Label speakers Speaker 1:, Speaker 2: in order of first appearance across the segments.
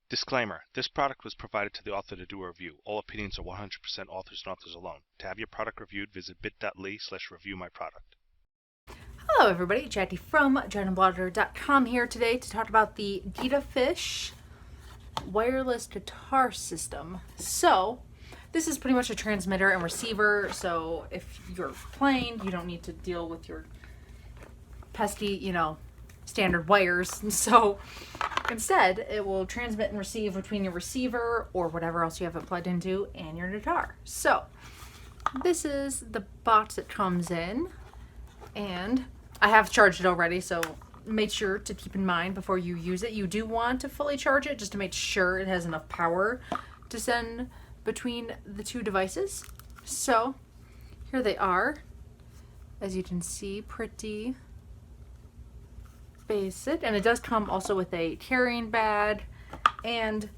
Speaker 1: Disclaimer: this product was provided to the author to do a review. All opinions are 100% authors and authors alone. To have your product reviewed, visit bit.ly/reviewmyproduct.
Speaker 2: Hello everybody, Jackie from JennaBlogger.com here today to talk about the Gitafish wireless guitar system. So, this is pretty much a transmitter and receiver, so if you're playing, you don't need to deal with your pesky, standard wires. So, instead, it will transmit and receive between your receiver or whatever else you have it plugged into and your guitar. So, this is the box it comes in, and I have charged it already, so make sure to keep in mind before you use it. You do want to fully charge it just to make sure it has enough power to send between the two devices. So here they are. As you can see, pretty basic. And it does come also with a carrying bag and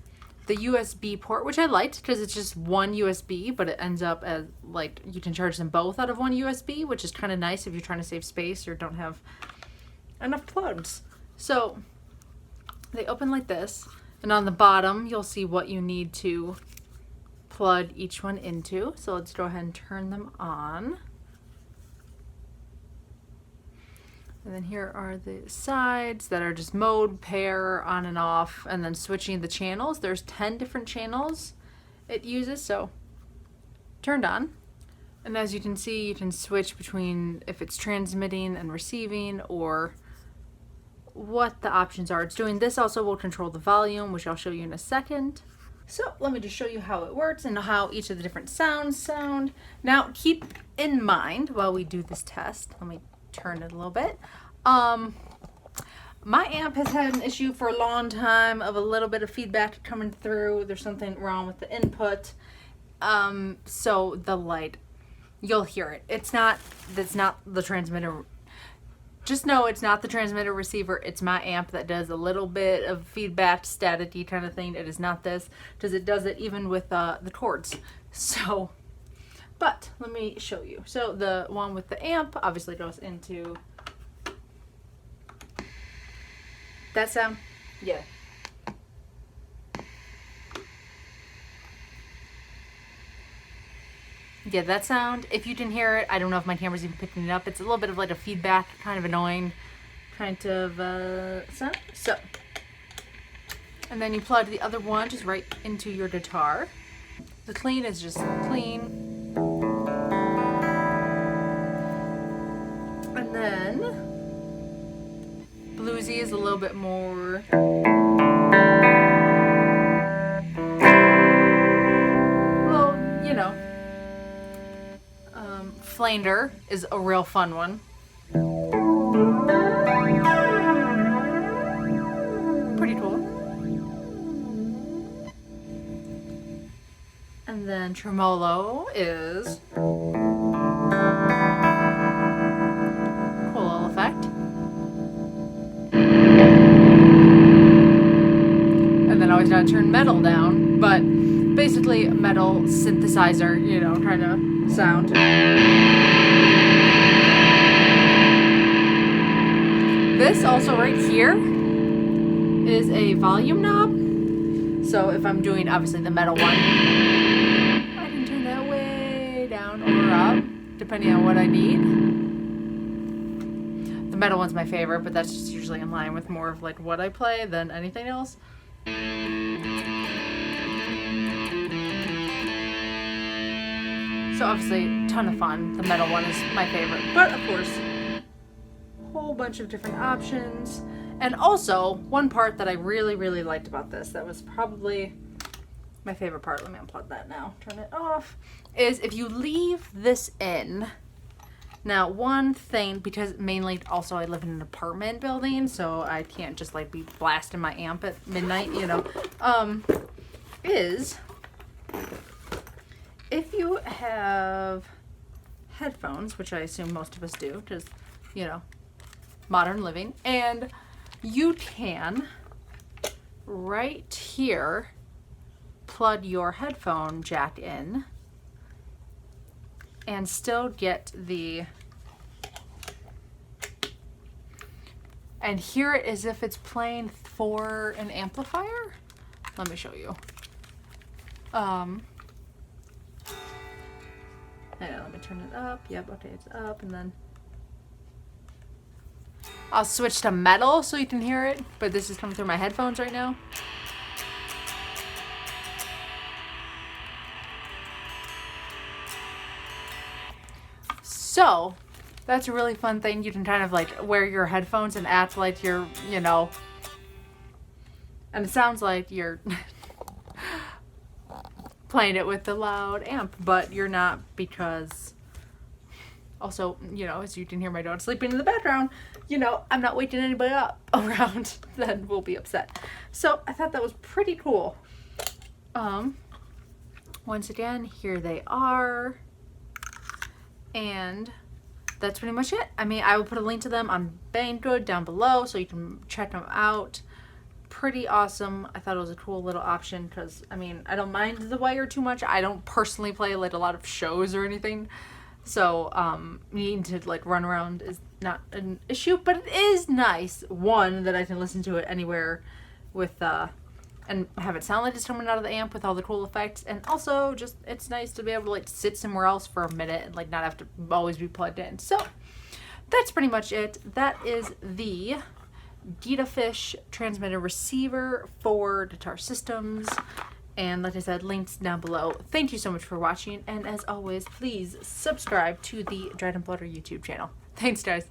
Speaker 2: the USB port, which I liked because it's just one USB, but it ends up as like you can charge them both out of one USB, which is kind of nice if you're trying to save space or don't have enough plugs. So they open like this, and on the bottom you'll see what you need to plug each one into. So let's go ahead and turn them on. And then here are the sides that are just mode, pair, on and off, and then switching the channels. There's 10 different channels it uses, so turned on. And as you can see, you can switch between if it's transmitting and receiving or what the options are. It's doing this also will control the volume, which I'll show you in a second. So let me just show you how it works and how each of the different sounds sound. Now keep in mind while we do this test, let me turn it a little bit. My amp has had an issue for a long time of a little bit of feedback coming through. There's something wrong with the input. So the light, you'll hear it. That's not the transmitter. Just know it's not the transmitter receiver. It's my amp that does a little bit of feedback, staticky kind of thing. It is not this, because it does it even with the cords. So, but let me show you. So the one with the amp obviously goes into that sound. Yeah. Yeah, that sound, if you can hear it, I don't know if my camera's even picking it up. It's a little bit of like a feedback, kind of annoying kind of sound. So, and then you plug the other one just right into your guitar. The clean is just clean. And then bluesy is a little bit more. Flanger is a real fun one. Pretty cool. And then tremolo is cool little effect. And then always gotta turn metal down, but basically metal synthesizer, kind of sound. This also right here is a volume knob. So if I'm doing obviously the metal one, I can turn that way down or up, depending on what I need. The metal one's my favorite, but that's just usually in line with more of like what I play than anything else. So obviously, ton of fun. The metal one is my favorite, but of course, a whole bunch of different options. And also, one part that I really, really liked about this, that was probably my favorite part, let me unplug that now, turn it off, is if you leave this in. Now, one thing, because mainly also I live in an apartment building, so I can't just like be blasting my amp at midnight, is if you have headphones, which I assume most of us do, because, modern living, and you can, right here, plug your headphone jack in and still get the, and hear it as if it's playing for an amplifier. Let me show you. Hang on, let me turn it up. Yep, okay, it's up, and then I'll switch to metal so you can hear it, but this is coming through my headphones right now. So, that's a really fun thing. You can kind of like wear your headphones and act like you're, you know, and it sounds like you're playing it with the loud amp, but you're not, because also, you know, as you can hear my dog sleeping in the background, you know, I'm not waking anybody up around, then we'll be upset. So I thought that was pretty cool. Once again, here they are. And that's pretty much it. I mean, I will put a link to them on Banggood down below so you can check them out. Pretty awesome. I thought it was a cool little option because, I mean, I don't mind the wire too much. I don't personally play like a lot of shows or anything. So, needing to like run around is not an issue, but it is nice, one, that I can listen to it anywhere with, and have it sound like it's coming out of the amp with all the cool effects, and also just, it's nice to be able to like sit somewhere else for a minute and like not have to always be plugged in. So, that's pretty much it. That is the Gitafish transmitter receiver for guitar systems. And like I said, links down below. Thank you so much for watching. And as always, please subscribe to the Dread and Blotter YouTube channel. Thanks, guys.